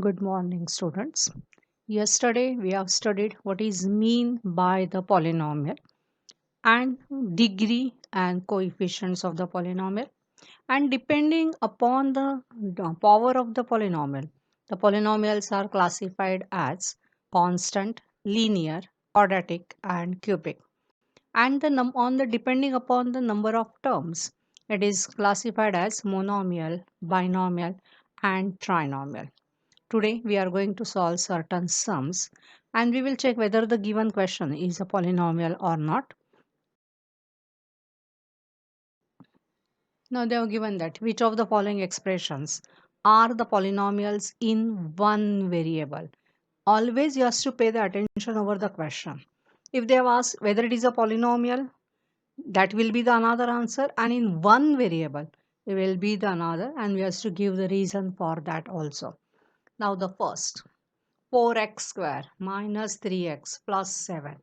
Good morning, students. Yesterday, we have studied what is mean by the polynomial and degree and coefficients of the polynomial. And depending upon the power of the polynomials are classified as constant, linear, quadratic, and cubic. And on the depending upon the number of terms, it is classified as monomial, binomial, and trinomial. Today we are going to solve certain sums and we will check whether the given question is a polynomial or not. Now they have given that which of the following expressions are the polynomials in one variable. Always you have to pay the attention over the question. If they have asked whether it is a polynomial, that will be the another answer, and in one variable it will be the another, and we have to give the reason for that also. Now the first 4x square minus 3x plus 7.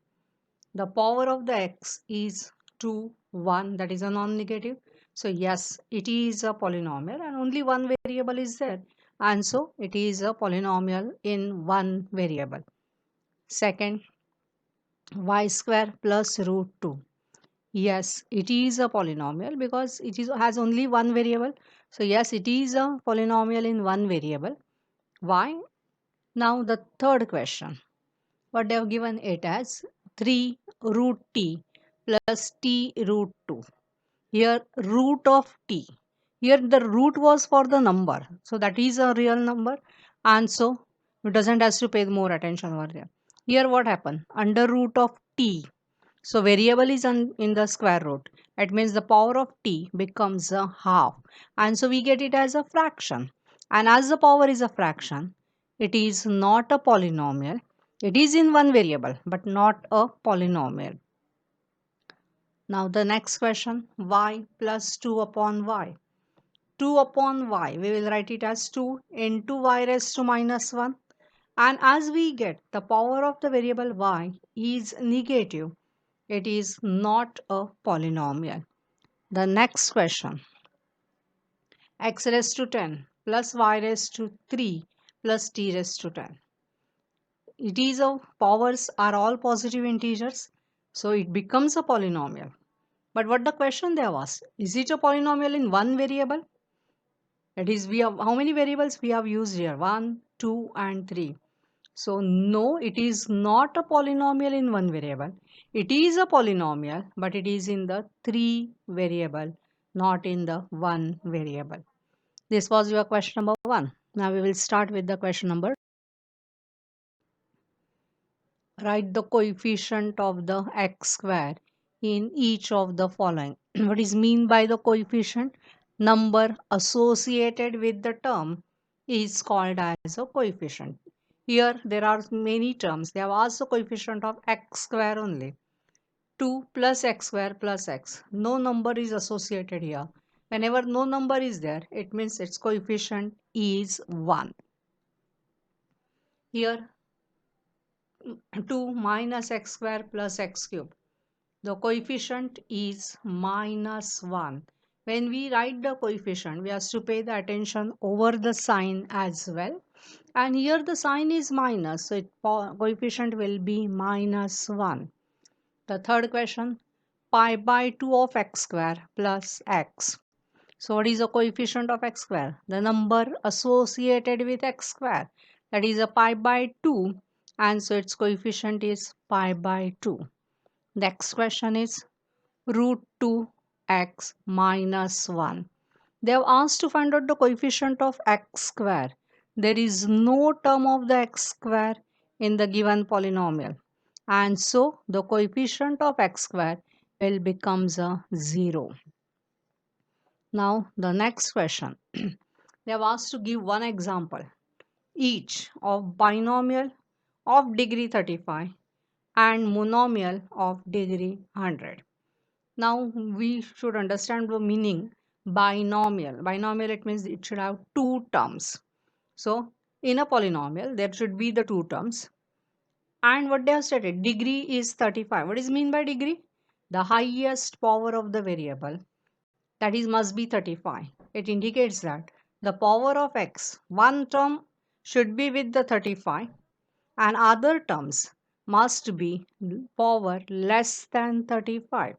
The power of the x is 2, 1, that is a non-negative. So yes, it is a polynomial and only one variable is there. And so it is a polynomial in one variable. Second, y square plus root 2. Yes, it is a polynomial because has only one variable. So yes, it is a polynomial in one variable. Why? Now the third question. What they have given it as 3 root t plus t root 2. Here root of t. Here the root was for the number. So that is a real number. And so it doesn't have to pay more attention over there. Here what happened? Under root of t. So variable is in the square root. It means the power of t becomes a half. And so we get it as a fraction. And as the power is a fraction, it is not a polynomial. It is in one variable, but not a polynomial. Now the next question, y plus 2 upon y. 2 upon y, we will write it as 2 into y raised to minus 1. And as we get the power of the variable y is negative, it is not a polynomial. The next question, x raised to 10 plus y raised to 3 plus t raised to 10. It is a powers are all positive integers, so it becomes a polynomial. But what the question they have asked, is it a polynomial in one variable? That is, we have how many variables we have used here? 1, 2, and 3. So no, it is not a polynomial in one variable. It is a polynomial, but it is in the three variable, not in the one variable. This was your question number 1. Now we will start with the question number. Write the coefficient of the x square in each of the following. What is mean by the coefficient? Number associated with the term is called as a coefficient. Here there are many terms. They have asked the coefficient of x square only. 2 plus x square plus x. No number is associated here. Whenever no number is there, it means its coefficient is 1. Here 2 minus x square plus x cube. The coefficient is minus 1. When we write the coefficient, we have to pay the attention over the sign as well. And here the sign is minus, so coefficient will be minus 1. The third question, pi by 2 of x square plus x. So what is the coefficient of x square? The number associated with x square. That is a pi by 2, and so its coefficient is pi by 2. Next question is root 2x minus 1. They have asked to find out the coefficient of x square. There is no term of the x square in the given polynomial. And so the coefficient of x square will becomes a 0. Now the next question. They have asked to give one example each of binomial of degree 35 and monomial of degree 100. Now we should understand the meaning binomial. Binomial, it means it should have two terms. So in a polynomial there should be the two terms. And what they have stated, degree is 35. What is mean by degree? The highest power of the variable, that is must be 35. It indicates that the power of x, one term should be with the 35 and other terms must be power less than 35.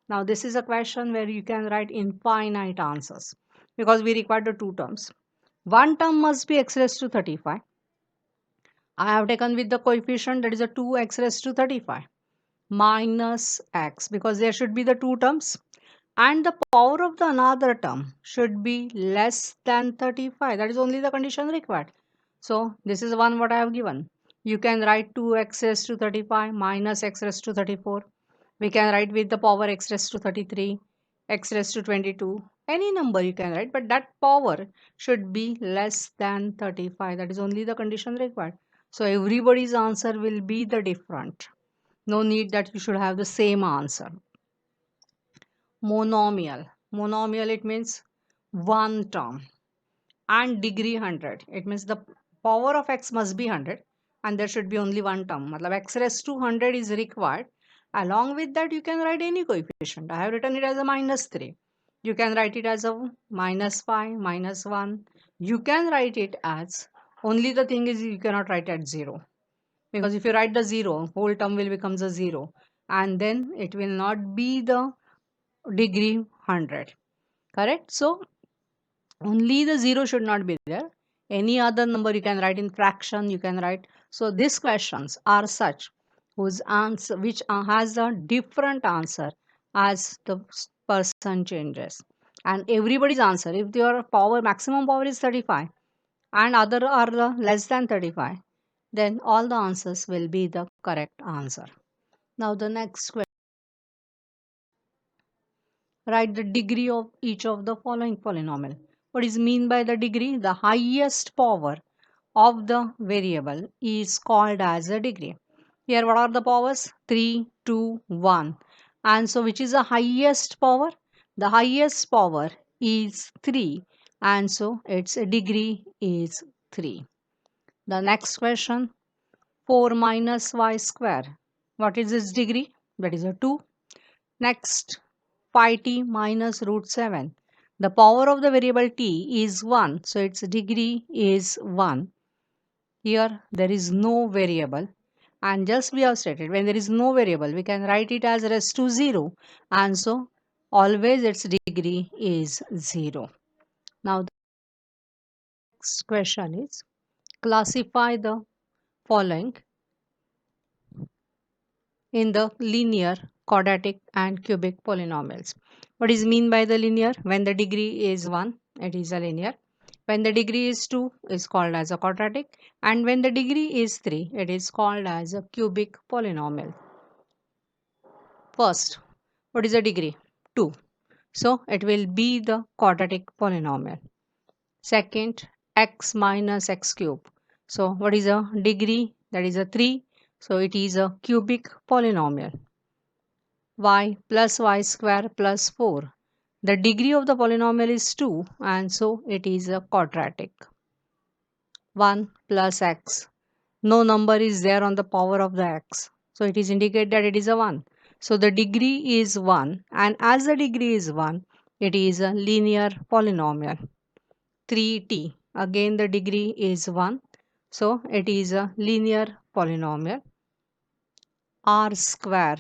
Now, this is a question where you can write infinite answers because we require the two terms. One term must be x raised to 35. I have taken with the coefficient that is a 2x raised to 35 minus x because there should be the two terms and the power of the another term should be less than 35. That is only the condition required. So this is one what I have given. You can write 2x raised to 35 minus x raised to 34. We can write with the power x raised to 33, x raised to 22. Any number you can write, but that power should be less than 35. That is only the condition required. So everybody's answer will be the different. No need that you should have the same answer. Monomial. Monomial, it means one term. And degree 100. It means the power of x must be 100 and there should be only one term. Matlab x raised to 100 is required. Along with that, you can write any coefficient. I have written it as a minus 3. You can write it as a minus 5, minus 1. You can write it as, only the thing is you cannot write at 0. Because if you write the 0, whole term will become a 0. And then it will not be the degree 100. Correct? So only the 0 should not be there. Any other number you can write in fraction, you can write. So these questions are such whose answer which has a different answer as the person changes. And everybody's answer, if your power maximum power is 35 and other are less than 35, then all the answers will be the correct answer. Now the next question, write the degree of each of the following polynomial. What is mean by the degree? The highest power of the variable is called as a degree. Here what are the powers? 3, 2, 1. And so which is the highest power? The highest power is 3 and so its degree is 3. The next question, 4 minus y square. What is its degree? That is a 2. Next, pi t minus root 7. The power of the variable t is 1, so its degree is 1. Here there is no variable and just we have stated when there is no variable we can write it as raised to 0 and so always its degree is 0. Now the next question is classify the following in the linear, quadratic and cubic polynomials. What is mean by the linear? When the degree is 1, it is a linear. When the degree is 2, is called as a quadratic. And when the degree is 3, it is called as a cubic polynomial. First, what is the degree? 2. So, it will be the quadratic polynomial. Second, x minus x cube. So, what is a degree? That is a 3. So, it is a cubic polynomial. Y plus y square plus 4. The degree of the polynomial is 2 and so it is a quadratic. 1 plus x. No number is there on the power of the x. So it is indicate that it is a 1. So the degree is 1 and as the degree is 1, it is a linear polynomial. 3t. Again the degree is 1. So it is a linear polynomial. R square.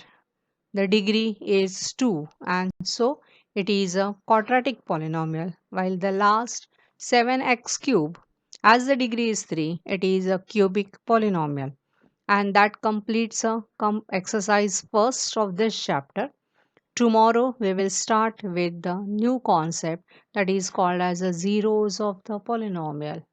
The degree is 2 and so it is a quadratic polynomial, while the last 7x cube, as the degree is 3, it is a cubic polynomial. And that completes a exercise first of this chapter. Tomorrow we will start with the new concept that is called as the zeros of the polynomial.